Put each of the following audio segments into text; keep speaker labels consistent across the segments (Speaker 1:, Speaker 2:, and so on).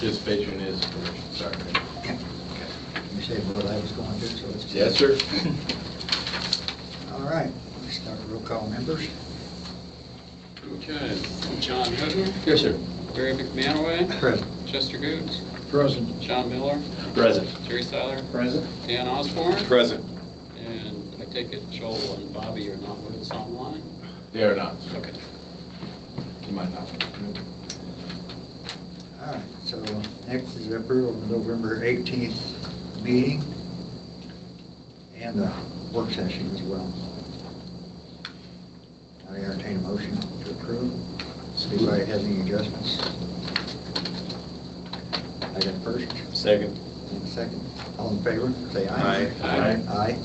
Speaker 1: Participation is permission, sorry.
Speaker 2: Okay. You said what I was going to, so let's.
Speaker 1: Yes, sir.
Speaker 2: All right, let's start roll call members.
Speaker 3: Okay, John Hooden,
Speaker 1: Yes, sir.
Speaker 3: Barry McManaway,
Speaker 2: Present.
Speaker 3: Chester Goods,
Speaker 4: Present.
Speaker 3: John Miller,
Speaker 1: Present.
Speaker 3: Jerry Seiler,
Speaker 4: Present.
Speaker 3: Dan Osborne,
Speaker 1: Present.
Speaker 3: and I take it Joel and Bobby are not with us online?
Speaker 1: They are not.
Speaker 3: Okay.
Speaker 1: You might not.
Speaker 2: All right, so next is approval of the November 18th meeting and the work session as well. I entertain a motion to approve. If anybody has any adjustments? I got first.
Speaker 1: Second.
Speaker 2: And second. All in favor, say aye.
Speaker 1: Aye. Aye.
Speaker 2: Aye.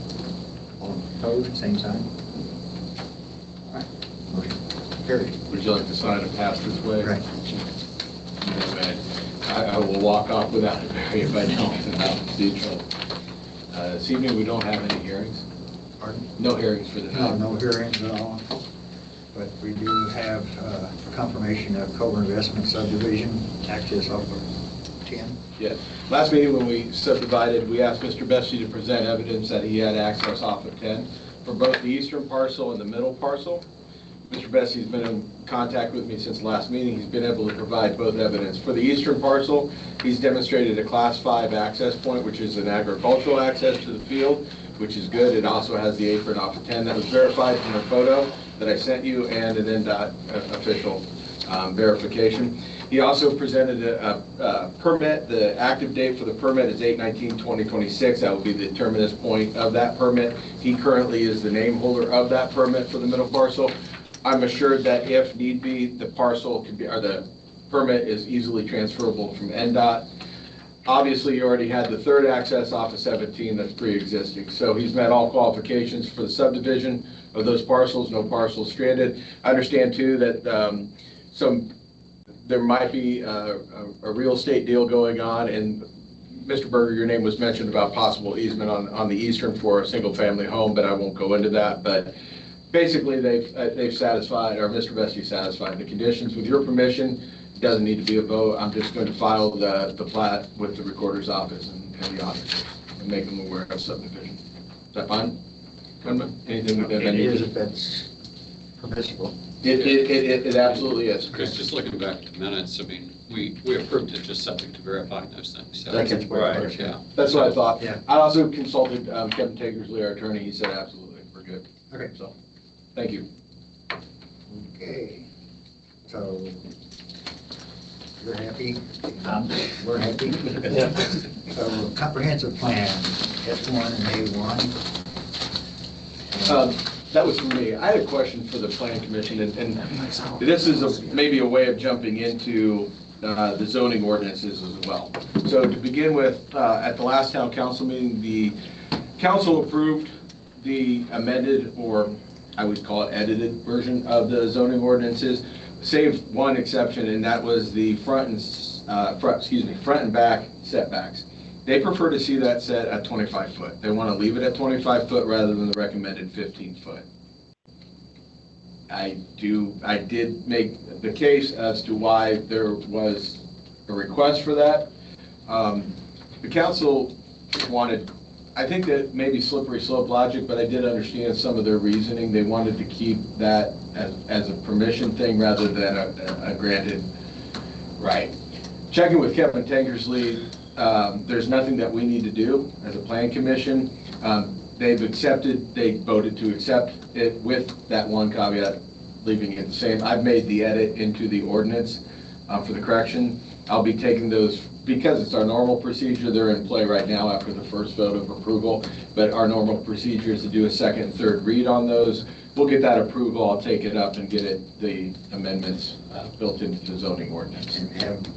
Speaker 2: All opposed, same sign. All right, motion carried.
Speaker 1: Would you like to sign and pass this way?
Speaker 2: Right.
Speaker 1: No, man. I will walk off without it, Barry, if I don't, and I'll be in trouble. This evening, we don't have any hearings.
Speaker 2: Pardon?
Speaker 1: No hearings for the
Speaker 2: No,
Speaker 1: night.
Speaker 2: no hearings at all, but we do have confirmation of Culver Investment Subdivision, access off of 10.
Speaker 1: Yes. Last meeting, when we subdivided, we asked Mr. Bessie to present evidence that he had access off of 10 for both the eastern parcel and the middle parcel. Mr. Bessie's been in contact with me since last meeting. He's been able to provide both evidence. For the eastern parcel, he's demonstrated a Class 5 access point, which is an agricultural access to the field, which is good. It also has the apron off of 10. That was verified from a photo that I sent you and an NDOT official verification. He also presented a permit. The active date for the permit is 8/19/2026. That will be the terminus point of that permit. He currently is the name holder of that permit for the middle parcel. I'm assured that if need be, the parcel could be, or the permit is easily transferable from NDOT. Obviously, you already had the third access off of 17 that's pre-existing. So he's met all qualifications for the subdivision of those parcels, no parcels stranded. I understand too that there might be a real estate deal going on, and Mr. Berger, your name was mentioned about possible easement on the eastern for a single family home, but I won't go into that. But basically, they've satisfied, or Mr. Bessie satisfied the conditions. With your permission, it doesn't need to be a vote. I'm just going to file the plat with the recorder's office and the auditors and make them aware of subdivision. Is that fine? Anything that
Speaker 2: It is if that's permissible.
Speaker 1: It absolutely is.
Speaker 3: Chris, just looking back at the minutes, I mean, we approved it just subject to verifying those things. So,
Speaker 2: That's
Speaker 1: right.
Speaker 3: yeah.
Speaker 1: That's what I thought.
Speaker 2: Yeah.
Speaker 1: I also consulted Kevin Tankersley, our attorney. He said absolutely, we're good.
Speaker 2: Okay.
Speaker 1: So, thank you.
Speaker 2: Okay, so you're happy, we're happy. So comprehensive plan, S1 and A1.
Speaker 1: That was for me. I had a question for the planning commission, and this is maybe a way of jumping into the zoning ordinances as well. So to begin with, at the last town council meeting, the council approved the amended, or I would call it edited version of the zoning ordinances, save one exception, and that was the front and back setbacks. They prefer to see that set at 25 foot. They want to leave it at 25 foot rather than the recommended 15 foot. I did make the case as to why there was a request for that. The council wanted, I think that maybe slippery slope logic, but I did understand some of their reasoning. They wanted to keep that as a permission thing rather than a granted right. Checking with Kevin Tankersley, there's nothing that we need to do as a plan commission. They voted to accept it with that one caveat, leaving it the same. I've made the edit into the ordinance for the correction. I'll be taking those, because it's our normal procedure, they're in play right now after the first vote of approval, but our normal procedure is to do a second and third read on those. We'll get that approval, I'll take it up and get the amendments built into the zoning ordinance.
Speaker 2: And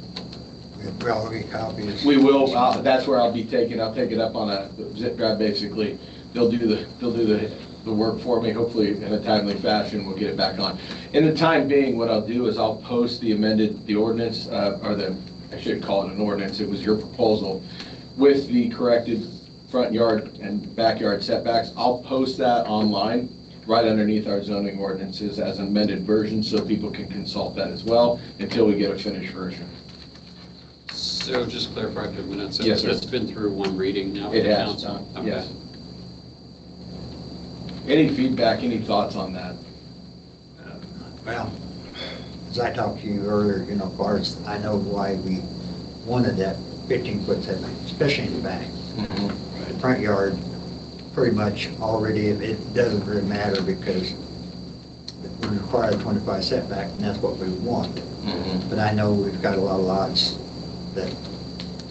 Speaker 2: we'll get copies.
Speaker 1: We will, that's where I'll take it up on a zip drive basically. They'll do the work for me, hopefully in a timely fashion. We'll get it back on. In the time being, what I'll do is I'll post the ordinance, I shouldn't call it an ordinance, it was your proposal, with the corrected front yard and backyard setbacks. I'll post that online right underneath our zoning ordinances as an amended version so people can consult that as well until we get a finished version.
Speaker 3: So So just clarify for minutes.
Speaker 1: Yes, sir.
Speaker 3: It's been through one reading now.
Speaker 1: It
Speaker 3: for the
Speaker 1: has,
Speaker 3: council. Okay.
Speaker 1: yes. Any feedback, any thoughts on that?
Speaker 2: Well, as I talked to you earlier, you know, as far as I know why we wanted that 15-foot setback, especially in the back. The front yard, pretty much already, it doesn't really matter because we require a 25 setback, and that's what we want. But I know we've got a lot of lots that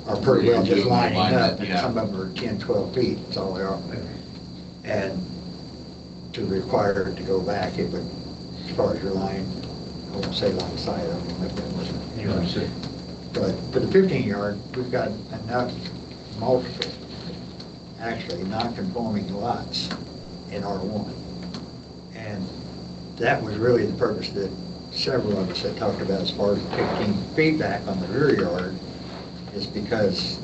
Speaker 2: are pretty well just lining up, and some of them are 10, 12 feet, that's all they are. And to require it to go back, it would, as far as your line, I won't say line side of them, if it wasn't, anyway. But for the 15-yard, we've got enough multiple, actually non-conforming lots in R1. And that was really the purpose that several of us had talked about as far as 15 feet back on the rear yard, is because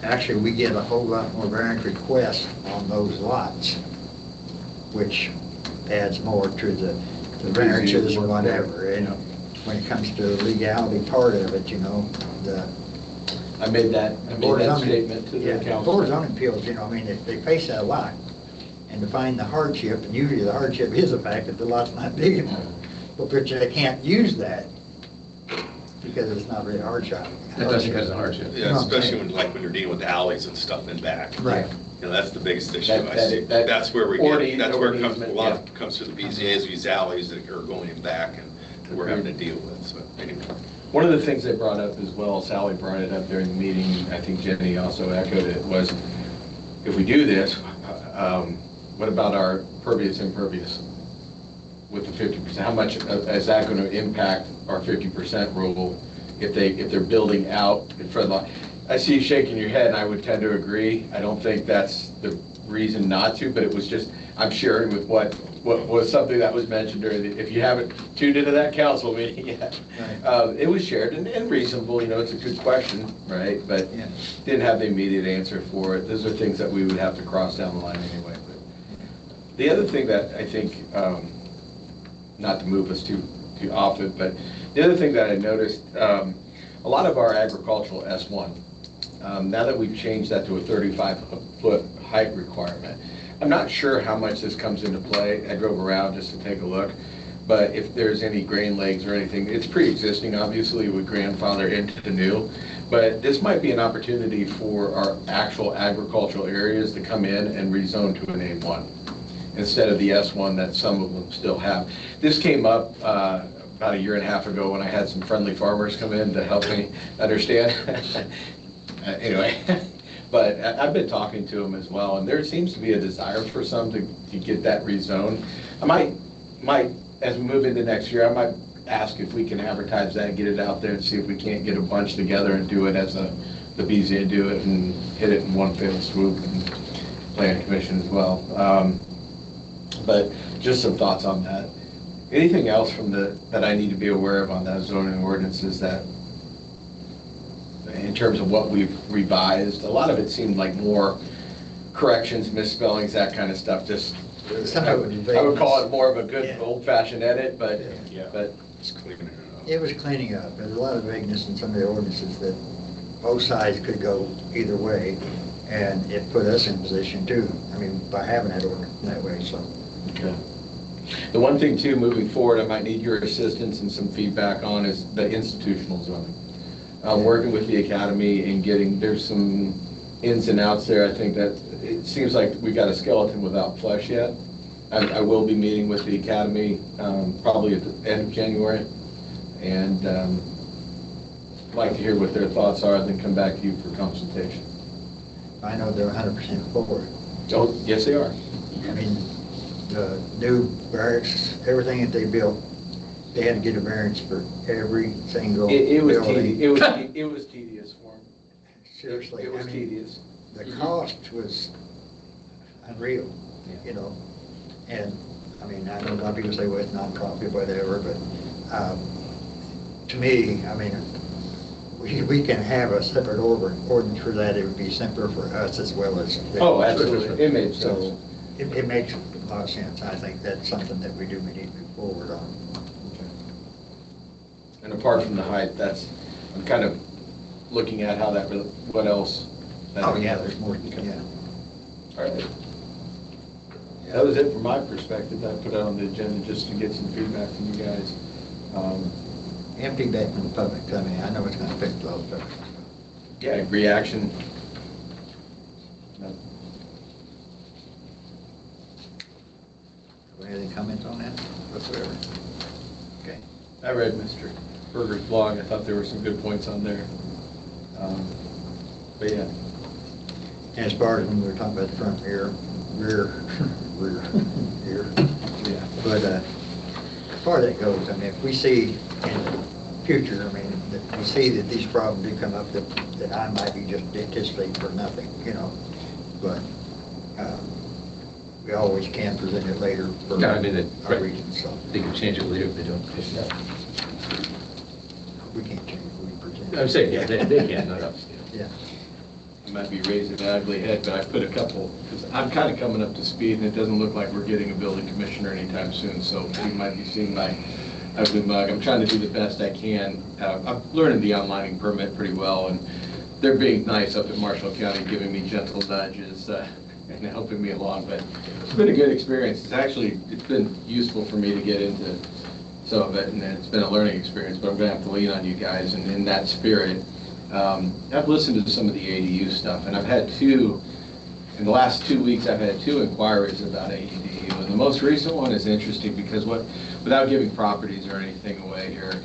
Speaker 2: actually we get a whole lot more variance requests on those lots, which adds more to the variances or whatever. And when it comes to the legality part of it, you know,
Speaker 1: I made that statement to the
Speaker 2: yeah,
Speaker 1: council.
Speaker 2: Board of Zoning appeals, you know, I mean, if they face that lot and define the hardship, and usually the hardship is the fact that the lot's not big enough, but they can't use that because it's not really a hardship.
Speaker 4: That doesn't because of hardship.
Speaker 5: Yeah, especially when you're dealing with alleys and stuff in back.
Speaker 2: Right.
Speaker 5: You know, that's the biggest issue I see. That's where it comes, a lot of comes to the BZA's, these alleys that are going in back and we're having to deal with, so anyway.
Speaker 1: One of the things they brought up as well, Sally brought it up during the meeting, I think Jenny also echoed it, was if we do this, what about our pervious impervious with the 50%? How much is that going to impact our 50% rule if they're building out in front of the, I see you shaking your head and I would tend to agree. I don't think that's the reason not to, but it was just, I'm sharing with what was something that was mentioned during the, if you haven't tuned into that council meeting yet. Right. It was shared and reasonable, you know, it's a good question, right? But yeah, didn't have the immediate answer for it. Those are things that we would have to cross down the line anyway. But the other thing that I think, not to move us too off it, but the other thing that I noticed, a lot of our agricultural S1, now that we've changed that to a 35-foot height requirement, I'm not sure how much this comes into play. I drove around just to take a look, but if there's any grain legs or anything, it's pre-existing, obviously, with grandfather into the new, but this might be an opportunity for our actual agricultural areas to come in and rezone to an A1 instead of the S1 that some of them still have. This came up about a year and a half ago when I had some friendly farmers come in to help me understand. Anyway, but I've been talking to them as well, and there seems to be a desire for some to get that rezoned. I might, as we move into next year, I might ask if we can advertise that and get it out there and see if we can't get a bunch together and do it as the BZA do it and hit it in one fell swoop, and Plan Commission as well. But just some thoughts on that. Anything else from that I need to be aware of on that zoning ordinances that, in terms of what we've revised, a lot of it seemed like more corrections, misspellings, that kind of stuff. Just I would call it more of a good old-fashioned edit, but
Speaker 5: It's cleaning it up.
Speaker 2: It was cleaning up. There's a lot of vagueness in some of the ordinances that both sides could go either way, and it put us in position too. I mean, by having that ordinance that way, so.
Speaker 1: Okay. The one thing too, moving forward, I might need your assistance and some feedback on is the institutional zoning. Working with the academy and there's some ins and outs there. I think that it seems like we got a skeleton without flesh yet. I will be meeting with the academy probably at the end of January, and I'd like to hear what their thoughts are, and then come back to you for consultation.
Speaker 2: I know they're 100% for it.
Speaker 1: Oh, yes, they are.
Speaker 2: I mean, the new barracks, everything that they built, they had to get a variance for every single building.
Speaker 1: It was tedious for them.
Speaker 2: Seriously.
Speaker 1: It was tedious.
Speaker 2: The cost was unreal, you know. And, I mean, I know a lot of people say, well, it's non-profit, whatever, but to me, I mean, we can have a separate ordinance for that. It would be simpler for us as well as.
Speaker 1: Oh, absolutely. It makes sense.
Speaker 2: So it makes a lot of sense. I think that's something that we need to move forward on.
Speaker 1: And apart from the height, I'm kind of looking at how that, what else?
Speaker 2: Oh, yeah, there's more, yeah.
Speaker 1: All right. That was it from my perspective. I put it on the agenda just to get some feedback from you guys.
Speaker 2: And feedback from the public, I mean, I know it's gonna affect a lot of stuff.
Speaker 1: Yeah, reaction. No.
Speaker 2: Any comments on that whatsoever? Okay.
Speaker 1: I read Mr. Berger's blog. I thought there were some good points on there. But yeah.
Speaker 2: And as far as when we were talking about the front rear,
Speaker 1: Yeah.
Speaker 2: but as far as that goes, I mean, if we see in the future, I mean, that we see that these problems do come up, that I might be just anticipating for nothing, you know, but we always can present it later for
Speaker 4: No, I mean,
Speaker 2: our region, so
Speaker 4: they can change it later if they don't.
Speaker 2: we can't change what we present.
Speaker 4: I'm saying, yeah, they can, not us.
Speaker 2: Yeah.
Speaker 1: I might be raising an ugly head, but I put a couple, because I'm kind of coming up to speed, and it doesn't look like we're getting a building commissioner anytime soon, so you might be seeing my ugly mug. I'm trying to do the best I can. I'm learning the onlining permit pretty well, and they're being nice up in Marshall County, giving me gentle nudges and helping me along, but it's been a good experience. It's been useful for me to get into some of it, and it's been a learning experience, but I'm going to have to lean on you guys, and in that spirit, I've listened to some of the ADU stuff, and I've had in the last 2 weeks, I've had 2 inquiries about ADU, and the most recent one is interesting because without giving properties or anything away here,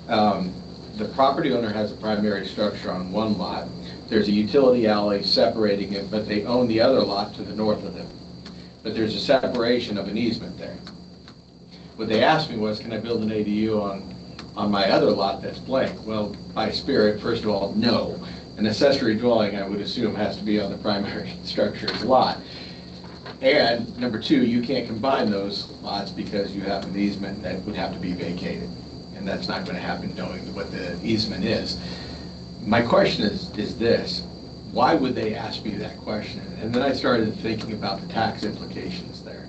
Speaker 1: the property owner has a primary structure on one lot. There's a utility alley separating it, but they own the other lot to the north of them. But there's a separation of an easement there. What they asked me was, can I build an ADU on my other lot that's blank? Well, by spirit, first of all, no. An accessory dwelling, I would assume, has to be on the primary structure's lot. And number 2, you can't combine those lots because you have an easement that would have to be vacated. And that's not going to happen knowing what the easement is. My question is this: why would they ask me that question? And then I started thinking about the tax implications there.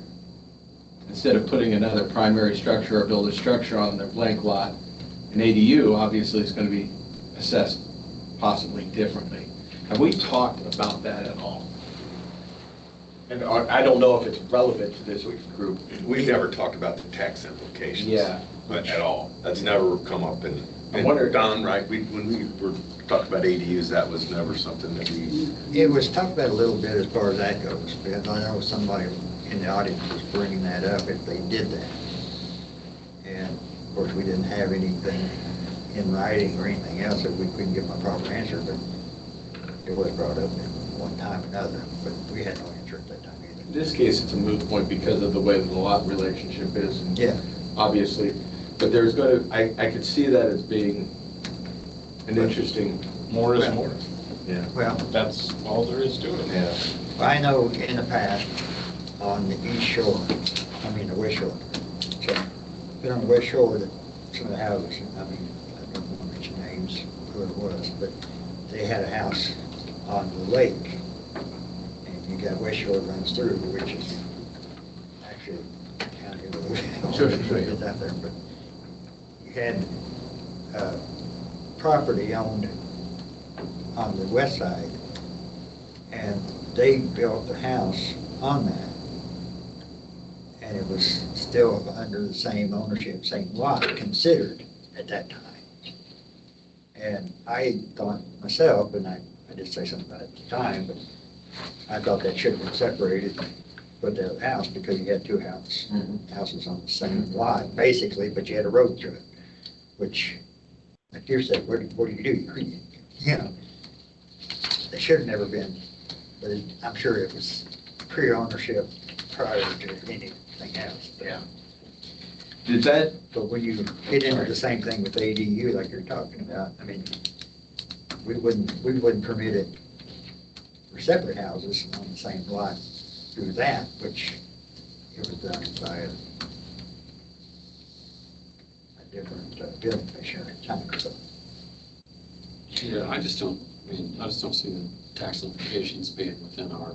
Speaker 1: Instead of putting another primary structure or build a structure on their blank lot, an ADU obviously is going to be assessed possibly differently. Have we talked about that at all? And I don't know if it's relevant to this group.
Speaker 5: We've never talked about the tax implications.
Speaker 1: Yeah.
Speaker 5: At all. That's never come up in,
Speaker 1: I wonder-
Speaker 5: Don, right, when we were talking about ADUs, that was never something that we,
Speaker 2: It was talked about a little bit as far as that goes, because I know somebody in the audience was bringing that up if they did that. And of course, we didn't have anything in writing or anything else, so we couldn't give them a proper answer, but it was brought up at one time or another, but we had no answer at that time either.
Speaker 1: In this case, it's a moot point because of the way the lot relationship is. And
Speaker 2: Yeah.
Speaker 1: obviously, but there's going to, I could see that as being an interesting.
Speaker 6: More is more.
Speaker 1: Yeah.
Speaker 2: Well,
Speaker 6: That's all there is to it.
Speaker 1: Yeah.
Speaker 2: I know in the past, on the east shore, the west shore, so, been on the west shore, that some of the houses, I don't want to mention names, who it was, but they had a house on the lake, and you got west shore runs through, which is actually county road.
Speaker 1: Sure.
Speaker 2: It's out there, but you had property owned on the west side, and they built the house on that. And it was still under the same ownership, same lot considered at that time. And I thought myself, and I did say something about it at the time, but I thought that should have been separated for the house because you had 2 houses on the same lot, basically, but you had a road through it, which, like you said, what do you do? You know, they should have never been, but I'm sure it was pre-ownership prior to anything else.
Speaker 1: Yeah. Did that,
Speaker 2: But when you get into the same thing with ADU like you're talking about, we wouldn't permit it for separate houses on the same lot through that, which it was done by a different building commissioner at the time. So,
Speaker 3: Yeah, I just don't see the tax implications being within our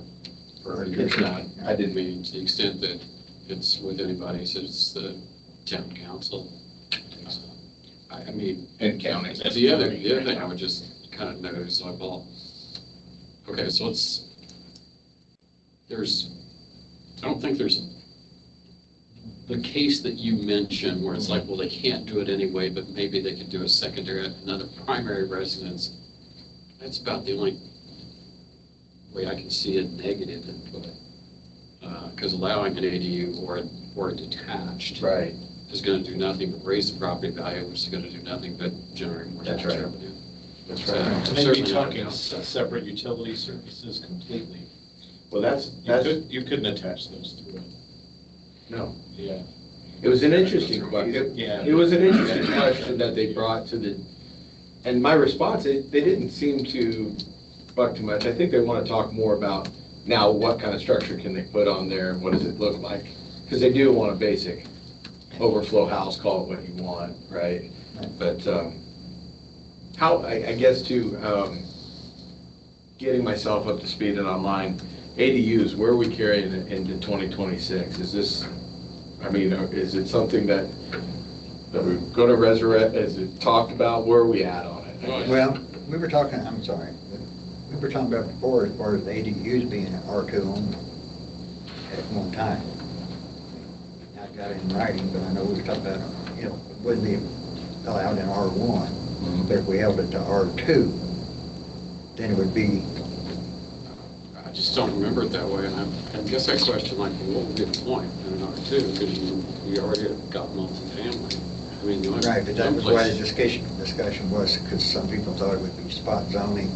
Speaker 3: purview.
Speaker 1: It's not.
Speaker 3: I didn't mean to the extent that it's with anybody, so it's the town council. I mean,
Speaker 1: in county?
Speaker 3: the other thing I would just kind of knows, like, well, okay, so I don't think there's the case that you mentioned where it's like, well, they can't do it anyway, but maybe they could do a secondary, another primary residence. That's about the only way I can see a negative input. Because allowing an ADU or a detached
Speaker 4: Right.
Speaker 3: is going to do nothing but raise the property value, which is going to do nothing but generate more tax
Speaker 4: That's right.
Speaker 3: revenue.
Speaker 4: That's
Speaker 3: So,
Speaker 4: right.
Speaker 6: And then
Speaker 3: certainly
Speaker 6: you're
Speaker 3: not
Speaker 6: talking
Speaker 3: against-
Speaker 6: separate utility services completely.
Speaker 1: Well,
Speaker 6: You couldn't attach those to it.
Speaker 1: no.
Speaker 6: Yeah.
Speaker 1: It was an interesting question.
Speaker 6: Yeah.
Speaker 1: It was an interesting question that they brought to the, and my response, they didn't seem to buck too much. I think they want to talk more about now what kind of structure can they put on there and what does it look like? Because they do want a basic overflow house, call it what you want, right? But how, I guess to, getting myself up to speed and online, ADUs, where are we carrying it into 2026? Is this, I mean, is it something that we're going to resurrect, is it talked about, where are we at on it?
Speaker 2: Well, we were talking, I'm sorry, we were talking about before as far as the ADUs being an R2 only at one time. I got it in writing, but I know we were talking about, you know, it wouldn't be allowed in R1, but if we held it to R2, then it would be,
Speaker 3: I just don't remember it that way, and I guess I question, like, well, what would be the point in an R2? Because you already have got multifamily. I mean, the only
Speaker 2: right, but that was
Speaker 3: one
Speaker 2: why the
Speaker 3: place-
Speaker 2: discussion was, because some people thought it would be spot zoning,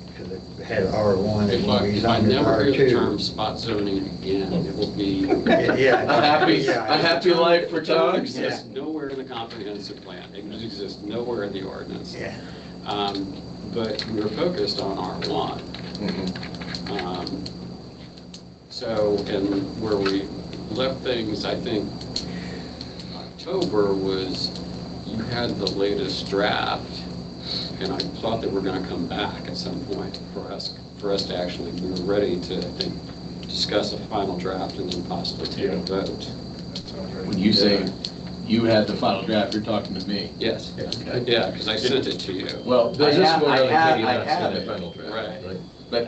Speaker 2: because it had R1, it
Speaker 3: If
Speaker 2: would be
Speaker 3: I
Speaker 2: zoned as
Speaker 3: never hear the term
Speaker 2: R2.
Speaker 3: spot zoning again, it will be.
Speaker 2: Yeah.
Speaker 1: A happy life for
Speaker 3: It
Speaker 1: Tom?
Speaker 3: exists nowhere in the comprehensive plan. It exists nowhere in the ordinance.
Speaker 2: Yeah.
Speaker 3: But we were focused on R1. So, and where we left things, I think, October was, you had the latest draft, and I thought they were gonna come back at some point for us to actually, we were ready to, I think, discuss a final draft and then possibly take a vote.
Speaker 6: That sounds right.
Speaker 1: When you say you had the final draft, you're talking to me.
Speaker 3: Yes,
Speaker 1: Okay.
Speaker 3: yeah, because I sent it to you.
Speaker 1: Well,
Speaker 4: Does this one really
Speaker 1: I
Speaker 4: take you not
Speaker 1: have
Speaker 4: to the
Speaker 1: it,
Speaker 4: final draft?
Speaker 3: Right.
Speaker 1: but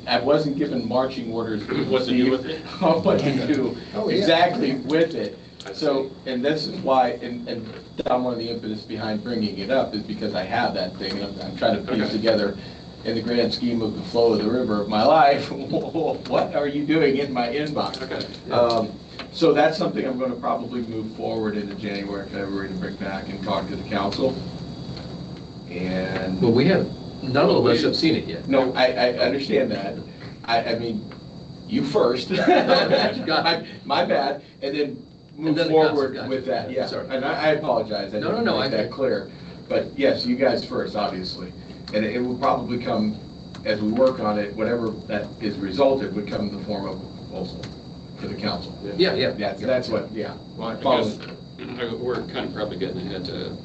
Speaker 1: I wasn't given marching orders.
Speaker 6: What to do with it?
Speaker 1: On what to do
Speaker 2: Oh, yeah.
Speaker 1: exactly with it.
Speaker 3: I
Speaker 1: So, and this is why, and Tom, one of the impetus behind bringing it up is because I have that thing, and I'm trying to piece
Speaker 3: Okay.
Speaker 1: together in the grand scheme of the flow of the river of my life, what are you doing in my inbox?
Speaker 3: Okay.
Speaker 1: So that's something I'm going to probably move forward into January, February to bring back and talk to the council. And,
Speaker 4: Well, we have, none of us have seen it yet.
Speaker 1: no, I understand that. I mean, you first.
Speaker 4: Got it.
Speaker 1: My bad, and then
Speaker 4: And
Speaker 1: move
Speaker 4: then the council,
Speaker 1: forward
Speaker 4: gotcha.
Speaker 1: with that, yeah.
Speaker 4: Sorry.
Speaker 1: And I apologize, I
Speaker 4: No,
Speaker 1: didn't
Speaker 4: no,
Speaker 1: make that clear. But yes, you guys first, obviously. And it will probably come, as we work on it, whatever that is resulted would come in the form of a proposal for the council.
Speaker 4: Yeah, yeah.
Speaker 1: That's what, yeah.
Speaker 3: Well, because we're kind of probably getting ahead to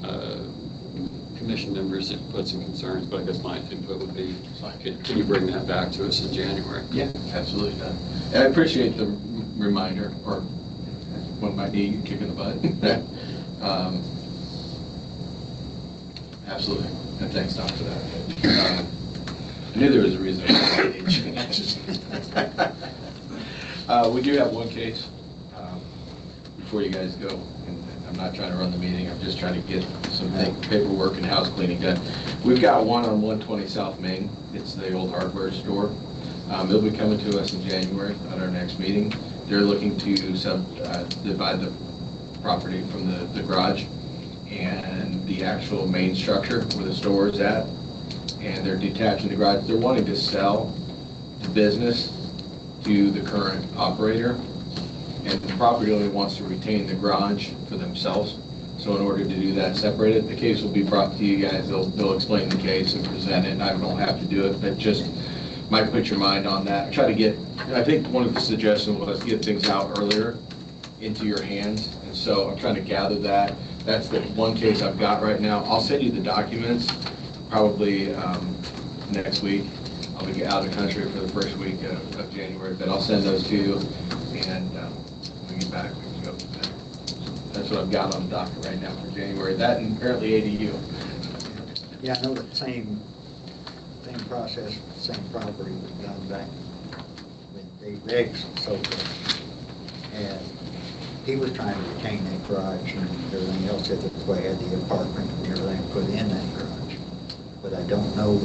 Speaker 3: commission members' inputs and concerns, but I guess my input would be, can you bring that back to us in January?
Speaker 1: Yeah, absolutely done. And I appreciate the reminder, or one might need a kick in the butt. Absolutely, and thanks, Tom, for that. I knew there was a reason. We do have one case before you guys go, and I'm not trying to run the meeting, I'm just trying to get some paperwork and house cleaning done. We've got one on 120 South Main, it's the old hardware store. It'll be coming to us in January at our next meeting. They're looking to divide the property from the garage and the actual main structure where the store is at. And they're detaching the garage. They're wanting to sell the business to the current operator. And the property owner wants to retain the garage for themselves. So in order to do that, separate it. The case will be brought to you guys. They'll explain the case and present it, and I don't have to do it, but just might put your mind on that. Try to get, I think one of the suggestions was get things out earlier into your hands. And so I'm trying to gather that. That's the one case I've got right now. I'll send you the documents probably next week. I'll be out of the country for the first week of January, but I'll send those to you, and when we get back, we can go from there. That's what I've got on the docket right now for January. That and apparently ADU.
Speaker 2: Yeah, I know that same process, same property was done back when Dave Riggs sold it. And he was trying to retain that garage and everything else, if the way had the apartment and everything put in that garage. But I don't know,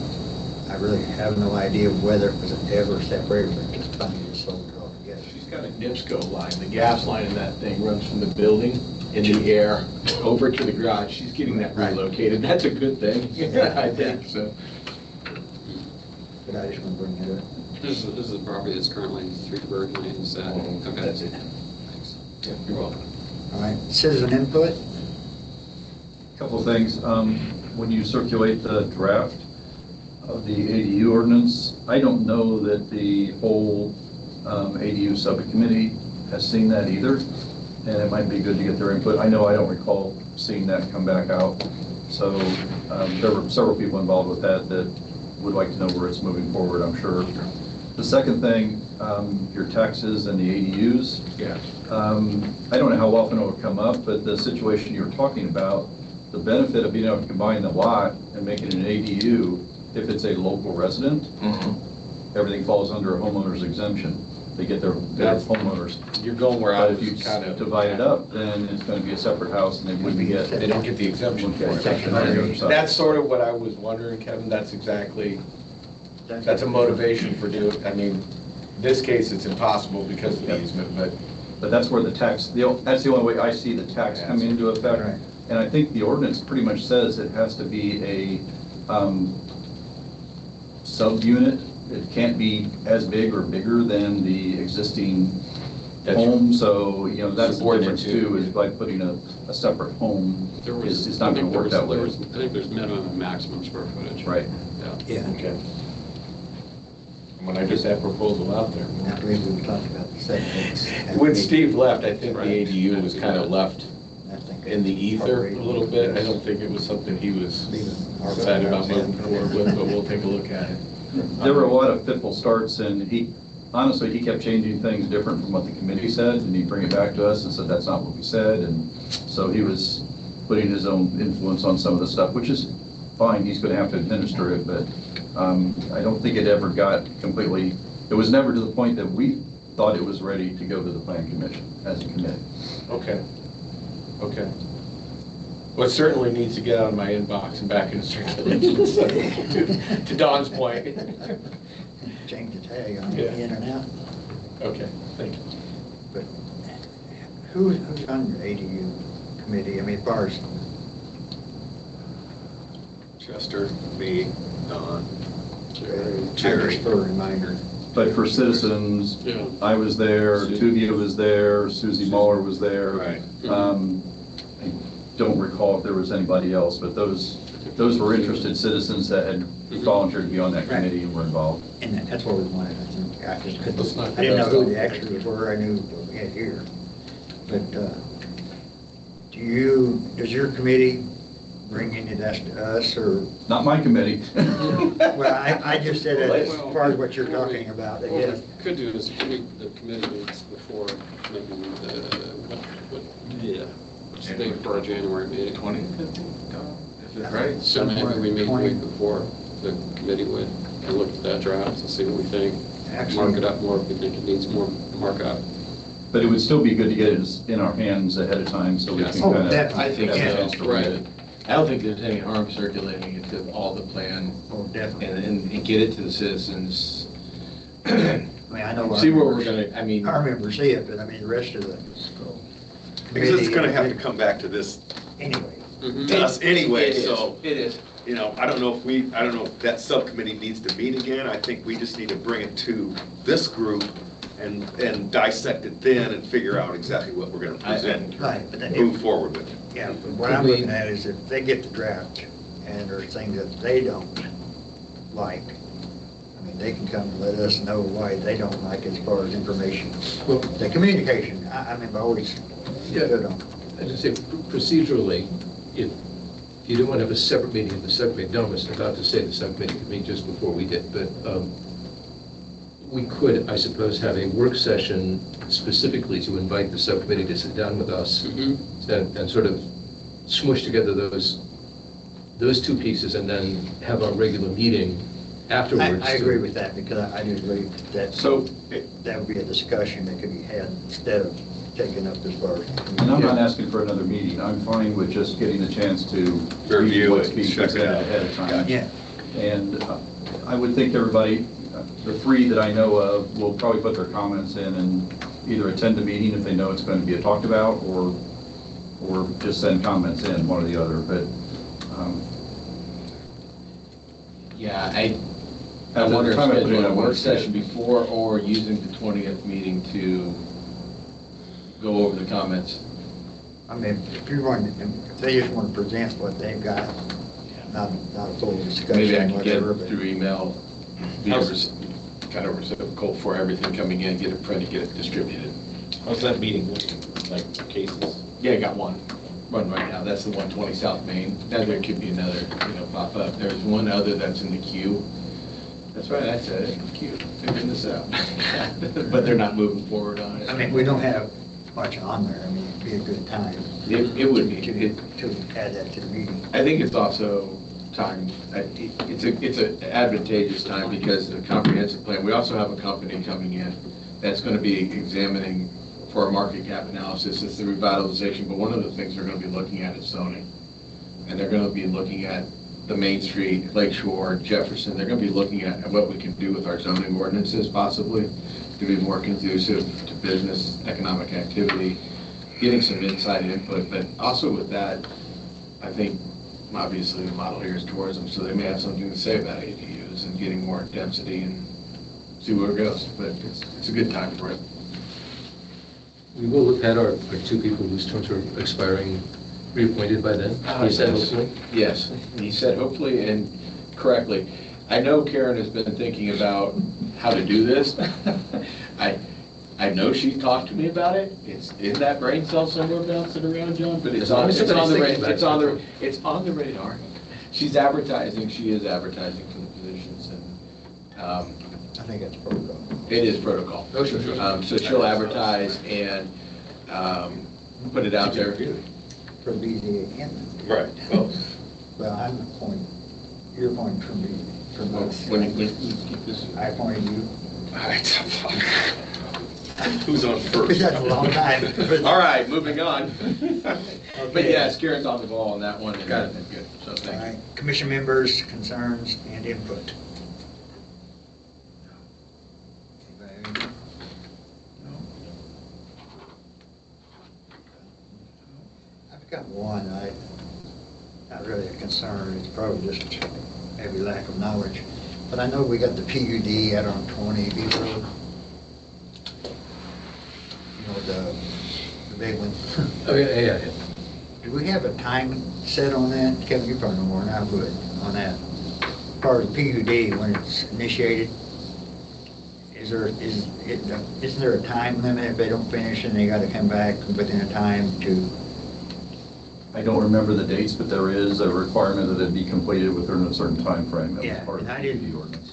Speaker 2: I really have no idea whether it was ever separated or just finally just sold it all together.
Speaker 1: She's got a NIPSCO line, the gas line in that thing runs from the building in the air over to the garage. She's getting that
Speaker 2: Right.
Speaker 1: relocated. That's a good thing, I think, so.
Speaker 2: But I just want to bring it up.
Speaker 3: This is the property that's currently 3 Bird Lane, is that? Okay.
Speaker 1: That's it.
Speaker 3: Thanks.
Speaker 1: Yeah, you're welcome.
Speaker 2: All right, citizen input?
Speaker 7: Couple of things. When you circulate the draft of the ADU ordinance, I don't know that the whole ADU subcommittee has seen that either, and it might be good to get their input. I know I don't recall seeing that come back out, so there were several people involved with that would like to know where it's moving forward, I'm sure. The second thing, your taxes and the ADUs.
Speaker 1: Yeah.
Speaker 7: I don't know how often it will come up, but the situation you're talking about, the benefit of being able to combine the lot and make it an ADU, if it's a local resident, everything falls under a homeowner's exemption. They get their homeowners.
Speaker 1: You're going where I
Speaker 7: But if
Speaker 1: was
Speaker 7: you
Speaker 1: kind of.
Speaker 7: divide it up, then it's going to be a separate house and they wouldn't get.
Speaker 1: They don't get the exemption for it. That's sort of what I was wondering, Kevin. That's exactly, that's a motivation for doing, I mean, this case, it's impossible because of the easement, but.
Speaker 7: But that's where the tax, that's the only way I see the tax come into effect.
Speaker 2: Right.
Speaker 7: And I think the ordinance pretty much says it has to be a sub-unit. It can't be as big or bigger than the existing home. So, you know, that's the difference too, is by putting a separate home, it's not going to work that way.
Speaker 3: I think there's minimum and maximum square footage.
Speaker 7: Right.
Speaker 2: Yeah.
Speaker 1: Okay. When I get that proposal out there.
Speaker 2: I believe we talked about the setbacks.
Speaker 1: When Steve left, I think the
Speaker 3: Right.
Speaker 1: ADU was kind of left
Speaker 2: I think
Speaker 1: in the ether a little bit. I don't think it was something he was excited about moving forward with, but we'll take a look at it.
Speaker 7: There were a lot of fitful starts, and he kept changing things different from what the committee said, and he'd bring it back to us and said, that's not what we said, and so he was putting his own influence on some of the stuff, which is fine, he's going to have to administer it, but I don't think it ever got completely, it was never to the point that we thought it was ready to go to the plan commission as a committee.
Speaker 1: Okay. Okay. Well, it certainly needs to get out of my inbox and back into circulation, so, to Don's point.
Speaker 2: Change the tag on
Speaker 1: Yeah.
Speaker 2: the in and out.
Speaker 1: Okay, thank you.
Speaker 2: But who's on your ADU committee? I mean, as far as,
Speaker 5: Chester, me, Don,
Speaker 2: Jerry.
Speaker 5: Jerry.
Speaker 2: Just for a reminder.
Speaker 7: But for citizens,
Speaker 3: Yeah.
Speaker 7: I was there, Tuvia was there, Susie Muller was there.
Speaker 5: Right.
Speaker 7: I don't recall if there was anybody else, but those were interested citizens that had volunteered to be on that committee and were involved.
Speaker 2: And that's what we wanted, I think. I just couldn't,
Speaker 1: Let's not
Speaker 2: I didn't know
Speaker 1: go
Speaker 2: who
Speaker 1: down.
Speaker 2: the actually were, I knew we had here. But does your committee bring any of that to us, or?
Speaker 7: Not my committee.
Speaker 2: Well, I just said it as far as what you're talking about.
Speaker 3: What we could do is, the committee meets before, maybe, what's the date for our January meeting?
Speaker 1: 2015, right?
Speaker 3: So maybe we meet the week before, the committee would, and look at that draft and see what we think. Mark it up more if we think it needs more markup.
Speaker 7: But it would still be good to get it in our hands ahead of time so we
Speaker 3: Yes.
Speaker 7: can
Speaker 2: Oh,
Speaker 7: kind of.
Speaker 2: definitely.
Speaker 1: I think
Speaker 7: have a
Speaker 1: so.
Speaker 7: chance to read it.
Speaker 1: I don't think there's any harm circulating it to all the plan
Speaker 2: Oh, definitely.
Speaker 1: and get it to the citizens.
Speaker 2: I mean, I know.
Speaker 1: See where we're gonna, I mean.
Speaker 2: Our members see it, but I mean, the rest of the
Speaker 5: Because it's gonna have to
Speaker 2: committee,
Speaker 5: come back to this,
Speaker 2: anyway.
Speaker 5: to us anyway,
Speaker 1: It is.
Speaker 5: so,
Speaker 1: It is.
Speaker 5: you know, I don't know if that subcommittee needs to meet again. I think we just need to bring it to this group and dissect it then and figure out exactly what we're gonna present,
Speaker 2: Right, but then,
Speaker 5: move forward with it.
Speaker 2: yeah, but what I'm looking at is if they get the draft and there's things that they don't like, I mean, they can come and let us know why they don't like as far as information.
Speaker 4: Well,
Speaker 2: The communication, I mean, I've always stood on.
Speaker 4: I just say procedurally, if you don't want to have a separate meeting of the subcommittee, Don was about to say the subcommittee could meet just before we did, but we could, I suppose, have a work session specifically to invite the subcommittee to sit down with us and sort of smush together those those two pieces and then have a regular meeting
Speaker 2: I
Speaker 4: afterwards.
Speaker 2: agree with that, because I do believe that,
Speaker 1: So,
Speaker 2: that would be a discussion that could be had instead of taking up this burden.
Speaker 7: And I'm not asking for another meeting. I'm fine with just getting a chance to
Speaker 5: Review
Speaker 7: what's
Speaker 5: it,
Speaker 7: being
Speaker 5: check it
Speaker 7: presented
Speaker 5: out.
Speaker 7: ahead of time.
Speaker 2: Yeah,
Speaker 7: And I would think everybody, the three that I know of, will probably put their comments in and either attend the meeting if they know it's going to be talked about, or just send comments in, one or the other. But
Speaker 1: yeah, I
Speaker 7: At the
Speaker 1: wonder if
Speaker 7: time I put it
Speaker 1: scheduling
Speaker 7: in, I
Speaker 1: a work
Speaker 7: wanted to see it.
Speaker 1: session before or using the 20th meeting to go over the comments.
Speaker 2: I mean, if they just want to present what they've got, not a full
Speaker 1: Maybe I
Speaker 2: discussion,
Speaker 1: could get
Speaker 2: whatever.
Speaker 1: it
Speaker 2: but-
Speaker 1: through email, be kind of reciprocal for everything coming in, get it printed, get it distributed.
Speaker 6: How's that meeting looking, like cases?
Speaker 1: Yeah, I got one run right now. That's the 120 South Main. Now there could be another, pop up. There's one other that's in the queue. That's right, I said it, in the queue. Figuring this out. But they're not moving forward on it.
Speaker 2: I mean, we don't have much on there. I mean, it'd be a good time
Speaker 1: It would be.
Speaker 2: to add that to the meeting.
Speaker 1: I think it's also time, it's an advantageous time because the comprehensive plan, we also have a company coming in that's going to be examining for a market cap analysis, it's the revitalization, but one of the things they're going to be looking at is zoning. And they're going to be looking at the Main Street, Lake Shore, Jefferson, they're going to be looking at what we can do with our zoning ordinances possibly to be more conducive to business, economic activity, getting some inside input, but also with that, I think obviously the model here is tourism, so they may have something to say about ADUs and getting more density and see where it goes, but it's a good time for it.
Speaker 4: We will have had our two people whose terms are expiring reappointed by then. You said hopefully?
Speaker 1: Yes, he said hopefully and correctly. I know Karen has been thinking about how to do this. I know she talked to me about it. It's in that brain cell somewhere bouncing around, John, but it's on the radar. She's advertising, she is advertising for the positions, and
Speaker 2: I think that's protocol.
Speaker 1: it is protocol.
Speaker 4: Oh, sure.
Speaker 1: So she'll advertise and put it out there.
Speaker 2: For BZA and,
Speaker 5: Right.
Speaker 2: well, I'm appointed, you're appointed from BZA, from us.
Speaker 1: When you keep this.
Speaker 2: I appointed you.
Speaker 5: Who's on first?
Speaker 2: That's a long time.
Speaker 1: All right, moving on. But yes, Karen's on the ball on that one. Got it. Good, so
Speaker 2: All
Speaker 1: thank you.
Speaker 2: right, commission members, concerns, and input. Anybody? No? I've got one, not really a concern, it's probably just maybe lack of knowledge. But I know we got the PUD out on 20 B Road. You know, the big one.
Speaker 4: Oh, yeah.
Speaker 2: Do we have a time set on that? Kevin, you probably know more than I would on that. Part of the PUD, when it's initiated, isn't there a time limit if they don't finish and they gotta come back within a time to?
Speaker 7: I don't remember the dates, but there is a requirement that it be completed within a certain time frame. That was
Speaker 2: Yeah,
Speaker 7: part of
Speaker 2: and
Speaker 7: the
Speaker 2: I didn't-
Speaker 7: PUD ordinance.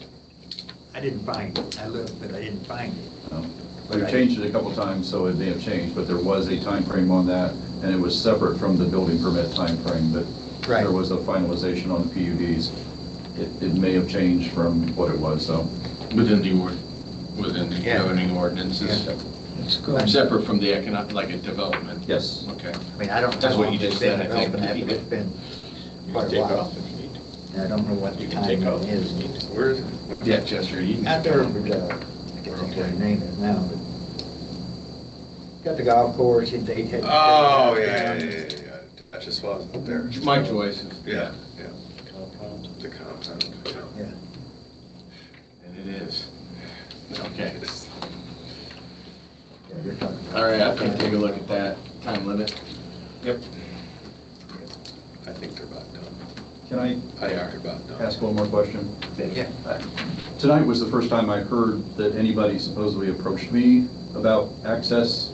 Speaker 2: I didn't find it. I looked, but I didn't find it.
Speaker 7: No. They've changed it a couple times, so it may have changed, but there was a time frame on that, and it was separate from the building permit time frame. But
Speaker 2: Right.
Speaker 7: there was a finalization on the PUDs. It may have changed from what it was, so.
Speaker 1: Within the
Speaker 2: Yeah.
Speaker 1: governing ordinances.
Speaker 2: Yeah. It's good.
Speaker 1: Separate from the economic, like a development.
Speaker 7: Yes.
Speaker 1: Okay.
Speaker 2: I mean, I don't. know
Speaker 1: That's what
Speaker 2: how
Speaker 1: you
Speaker 2: long
Speaker 1: just
Speaker 2: it's been
Speaker 1: said, I think.
Speaker 2: developing that, but it's been
Speaker 6: You
Speaker 2: quite
Speaker 6: can
Speaker 2: a
Speaker 6: take
Speaker 2: while.
Speaker 6: off if you need to.
Speaker 2: And I don't know what the
Speaker 6: You can
Speaker 2: time
Speaker 6: take off
Speaker 2: limit
Speaker 6: if you need
Speaker 2: is.
Speaker 6: to.
Speaker 5: Where is it?
Speaker 1: Yeah, Chester, you can.
Speaker 2: Out there, but, I can't think of what the name is now, but. Got the golf course, they had.
Speaker 5: Oh, yeah. I just wasn't up there.
Speaker 1: My choice is.
Speaker 5: Yeah.
Speaker 6: Compound.
Speaker 5: The compound.
Speaker 2: Yeah.
Speaker 1: And it is. Okay.
Speaker 2: Yeah, you're talking about-
Speaker 1: All right, I can take a look at that time limit. Yep.
Speaker 5: I think they're about done.
Speaker 7: Can I
Speaker 5: They are about done.
Speaker 7: ask one more question?
Speaker 2: Yeah.
Speaker 7: Tonight was the first time I heard that anybody supposedly approached me about access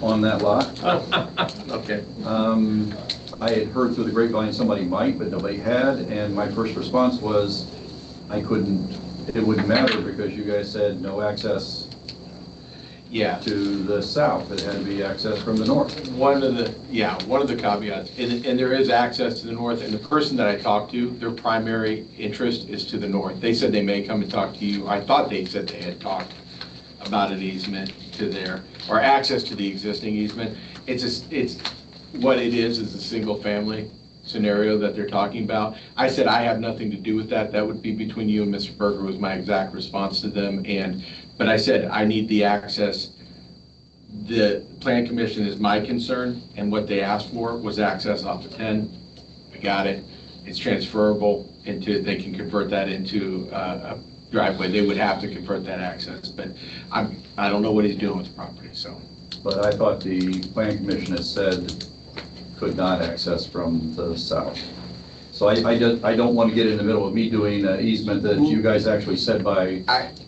Speaker 7: on that lot.
Speaker 1: Okay.
Speaker 7: I had heard through the grapevine somebody might, but nobody had, and my first response was, it wouldn't matter because you guys said no access.
Speaker 1: Yeah.
Speaker 7: to the south. It had to be accessed from the north.
Speaker 1: One of the caveats, and there is access to the north, and the person that I talked to, their primary interest is to the north. They said they may come and talk to you. I thought they said they had talked about an easement to there, or access to the existing easement. It's what it is a single family scenario that they're talking about. I said I have nothing to do with that. That would be between you and Mr. Berger, was my exact response to them. But I said I need the access. The Plan Commission is my concern, and what they asked for was access off of 10. I got it. It's transferable into, they can convert that into a driveway. They would have to convert that access, but I don't know what he's doing with the property, so.
Speaker 7: But I thought the Plan Commission had said could not access from the south. So I don't want to get in the middle of me doing an easement that you guys actually said by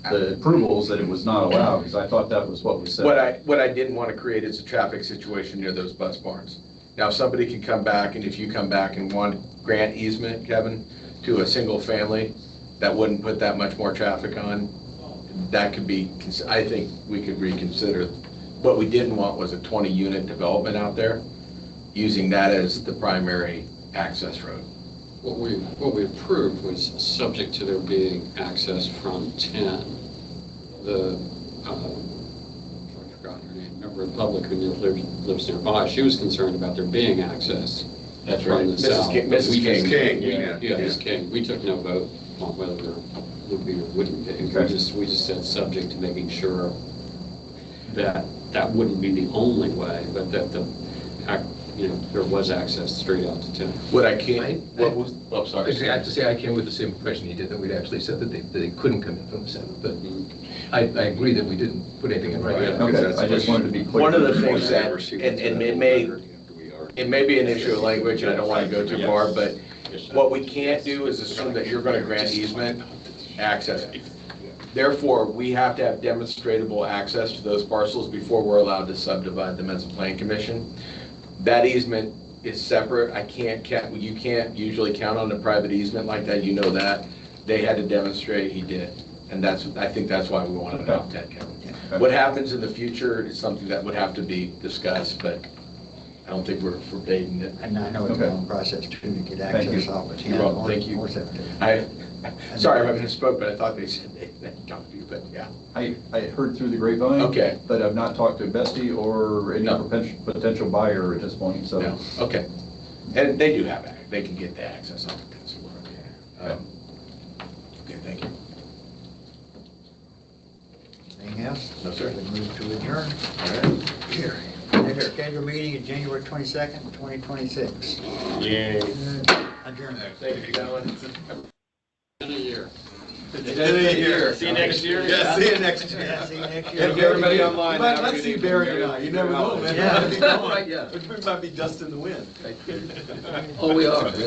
Speaker 7: the approvals that it was not allowed, because I thought that was what was said.
Speaker 1: What I didn't want to create is a traffic situation near those bus barns. Now, if somebody can come back, and if you come back and want grant easement, Kevin, to a single family, that wouldn't put that much more traffic on, that could be, I think we could reconsider. What we didn't want was a 20-unit development out there, using that as the primary access road.
Speaker 3: What we approved was subject to there being access from 10. I forgot her name, member of the public who lives nearby, she was concerned about there being access.
Speaker 1: That's
Speaker 3: from
Speaker 1: right.
Speaker 3: the south.
Speaker 1: Mrs. King.
Speaker 3: Yeah, Ms. King. We took no vote on whether there would be or wouldn't be.
Speaker 7: Okay.
Speaker 3: We just said subject to making sure that that wouldn't be the only way, but that there was access straight out to 10.
Speaker 1: What I can't, what was, oh, sorry.
Speaker 4: I have to say, I came with the same impression he did, that we'd actually said that they couldn't come in from the south, but I agree that we didn't put anything in writing.
Speaker 7: Okay, I just wanted to be clear.
Speaker 1: One of the things that, and it may be an issue of language, and I don't want to go too far, but what we can't do is assume that you're going to grant easement access. Therefore, we have to have demonstrable access to those parcels before we're allowed to subdivide them as a plan commission. That easement is separate. You can't usually count on a private easement like that, you know that. They had to demonstrate he did. And I think that's why we want to adopt that, Kevin. What happens in the future is something that would have to be discussed, but I don't think we're forbidding it.
Speaker 2: And I know it's a long process too to get access off of 10.
Speaker 1: You're welcome. Thank you.
Speaker 2: or 17.
Speaker 1: Sorry if I misspoke, but I thought they said they talked to you, but yeah.
Speaker 7: I heard through the grapevine.
Speaker 1: Okay.
Speaker 7: But I've not talked to Bestie or any
Speaker 1: No.
Speaker 7: potential buyer at this point, so.
Speaker 1: No, okay. And they do have, they can get the access off of Council. Okay. Okay, thank you.
Speaker 2: Anything else?
Speaker 1: No, sir.
Speaker 2: We move to adjourn.
Speaker 1: All right.
Speaker 2: Here. Next scheduled meeting is January 22nd, 2026.
Speaker 6: Yay.
Speaker 2: Adjourn.
Speaker 1: Thank you, gentlemen.
Speaker 3: In a year.
Speaker 6: See you next year.
Speaker 5: Yeah, see you next year.
Speaker 2: Yeah, see you next year.
Speaker 1: Thank you, everybody online.
Speaker 5: You might
Speaker 1: Have a
Speaker 5: not
Speaker 1: good
Speaker 5: see
Speaker 1: evening.
Speaker 5: Barry and I, you never know, man.
Speaker 2: Yeah.
Speaker 5: Might be gone.
Speaker 4: Right, yeah.
Speaker 5: We might be dust in the wind.
Speaker 4: Oh, we are.